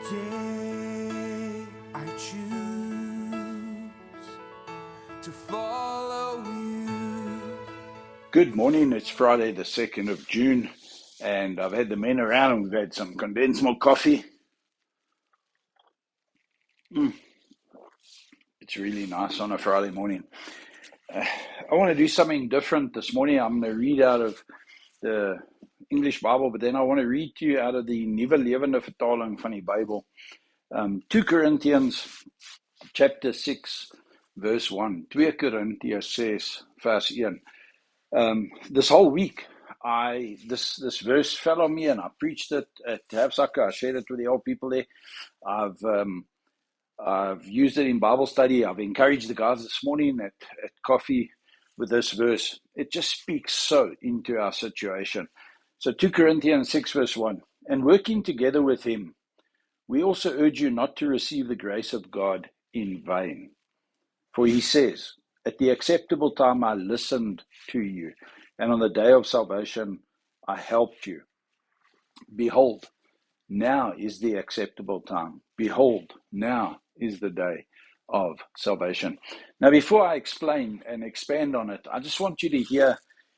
Today I choose to follow you. Good morning. It's Friday, the 2nd of June, and I've had the men around and we've had some condensed milk coffee. It's really nice on a Friday morning. I want to do something different this morning. I'm going to read out of the English Bible, but then I want to read to you out of the Nuwe Lewende Vertaling van die Bybel. 2 Corinthians chapter 6 verse 1. 2 Corinthians 6 verse 1. This whole week, this verse fell on me, and I preached it at Havsaka. I shared it with the old people there. I've used it in Bible study. I've encouraged the guys this morning at coffee with this verse. It just speaks so into our situation. So 2 Corinthians 6 verse 1. And working together with him, we also urge you not to receive the grace of God in vain. For he says, at the acceptable time I listened to you, and on the day of salvation I helped you. Behold, now is the acceptable time. Behold, now is the day of salvation. Now, before I explain and expand on it, I just want you to hear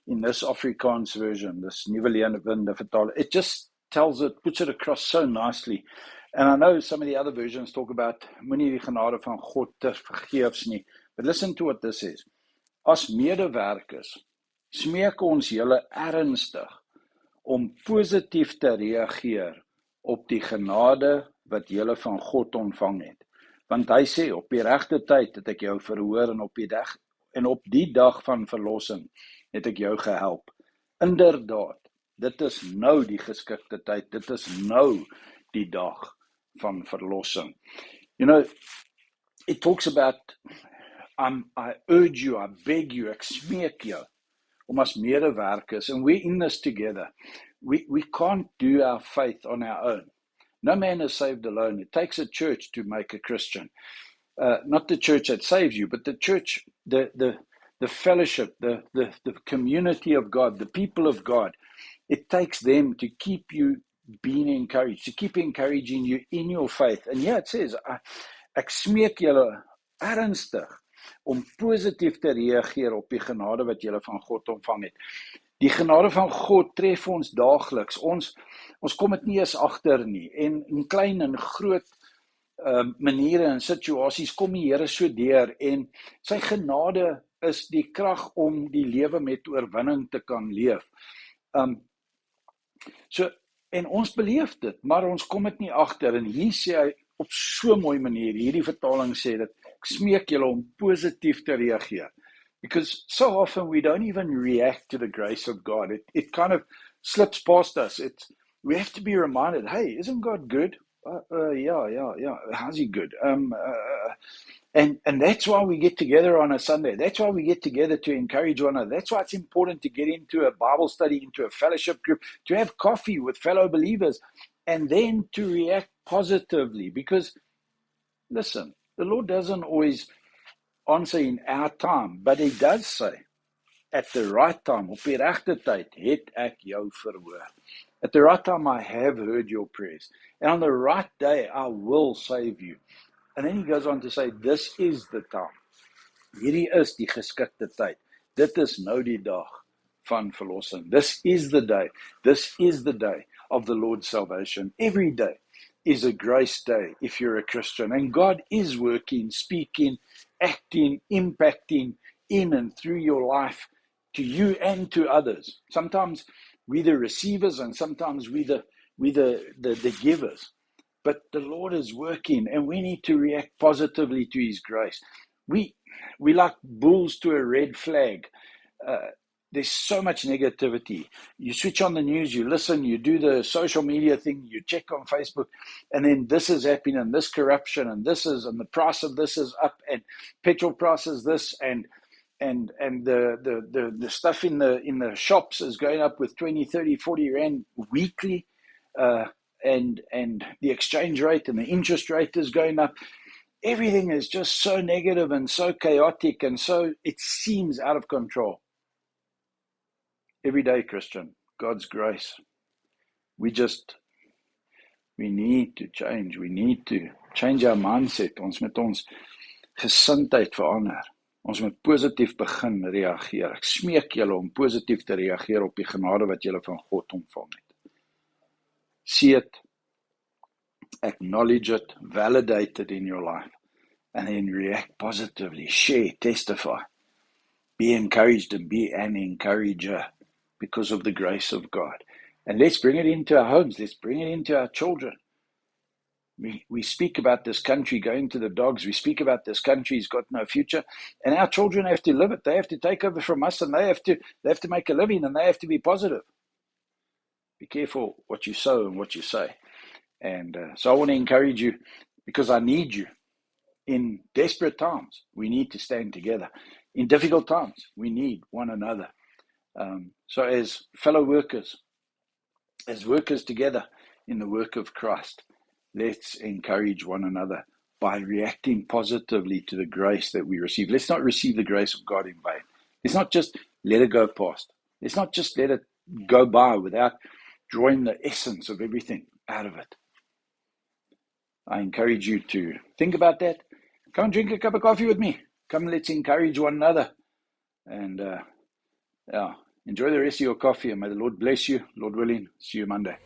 in this Afrikaans version, this Nuwe Lewende Vertaling, it just tells it, puts it across so nicely. And I know some of the other versions talk about moenie die genade van God te vergeefs nie. But listen to what this is. As medewerkers smeek ons julle ernstig om positief te reageer op die genade wat julle van God ontvang het. Want hy sê, op die regte tyd het ek jou verhoor en op die dag van verlossing het ek jou gehelp. Inderdaad, dit is nou die geskikte tyd, dit is nou die dag van verlossing. You know, it talks about, I urge you, I beg you, ek smeek jou, om as medewerkers, and we're in this together. We can't do our faith on our own. No man is saved alone. It takes a church to make a Christian. Not the church that saves you, but the church, the fellowship, the community of God, the people of God. It takes them to keep you being encouraged, to keep encouraging you in your faith. And yeah, it says, ek smeek julle ernstig om positief te reageer op die genade wat julle van God ontvang het. Die genade van God tref ons daagliks. Ons kom dit nie eens agter nie. En in klein en groot maniere en situasies kom die Here so deur, en sy genade is die krag om die lewe met oorwinning te kan leef. En ons beleef dit, maar ons kom dit nie agter. En hier sê hy op so 'n mooi manier, hierdie vertaling sê dit, ek smeek julle om positief te reageer. Because so often we don't even react to the grace of God. It kind of slips past us. We have to be reminded, hey, isn't God good? Yeah. How's he good? And that's why we get together on a Sunday. That's why we get together to encourage one another. That's why it's important to get into a Bible study, into a fellowship group, to have coffee with fellow believers, and then to react positively. Because, listen, the Lord doesn't always answer in our time, but he does say, at the right time, op die regte tyd, het ek jou verhoor. At the right time, I have heard your prayers. And on the right day, I will save you. And then he goes on to say, this is the time. Hierdie is die geskikte tyd. Dit is nou die dag van verlossing. This is the day. This is the day of the Lord's salvation. Every day is a grace day if you're a Christian. And God is working, speaking, acting, impacting in and through your life to you and to others. Sometimes we're the receivers and sometimes we're the givers. But the Lord is working, and we need to react positively to his grace. We like bulls to a red flag. There's so much negativity. You switch on the news, you listen, you do the social media thing, you check on Facebook, and then this is happening, and this corruption, and the price of this is up, and petrol prices this, and the stuff in the shops is going up with 20, 30, 40 rand weekly, and the exchange rate and the interest rate is going up. Everything is just so negative and so chaotic, and so it seems out of control. Every day, Christian, God's grace. We just We need to change. We need to change our mindset. Ons moet ons gesindheid verander. Ons moet positief begin reageer. Ek smeek julle om positief te reageer op die genade wat julle van God ontvang het. See it, acknowledge it, validate it in your life, and then react positively, share, testify. Be encouraged and be an encourager because of the grace of God. And let's bring it into our homes. Let's bring it into our children. We speak about this country going to the dogs. We speak about this country's got no future. And our children have to live it. They have to take over from us, and they have to make a living, and they have to be positive. Be careful what you sow and what you say. And so I want to encourage you, because I need you. In desperate times, we need to stand together. In difficult times, we need one another. So as fellow workers, as workers together in the work of Christ, let's encourage one another by reacting positively to the grace that we receive. Let's not receive the grace of God in vain. Let's not just let it go past. Let's not just let it go by without drawing the essence of everything out of it. I encourage you to think about that. Come and drink a cup of coffee with me. Come, let's encourage one another. And enjoy the rest of your coffee, and may the Lord bless you. Lord willing, see you Monday.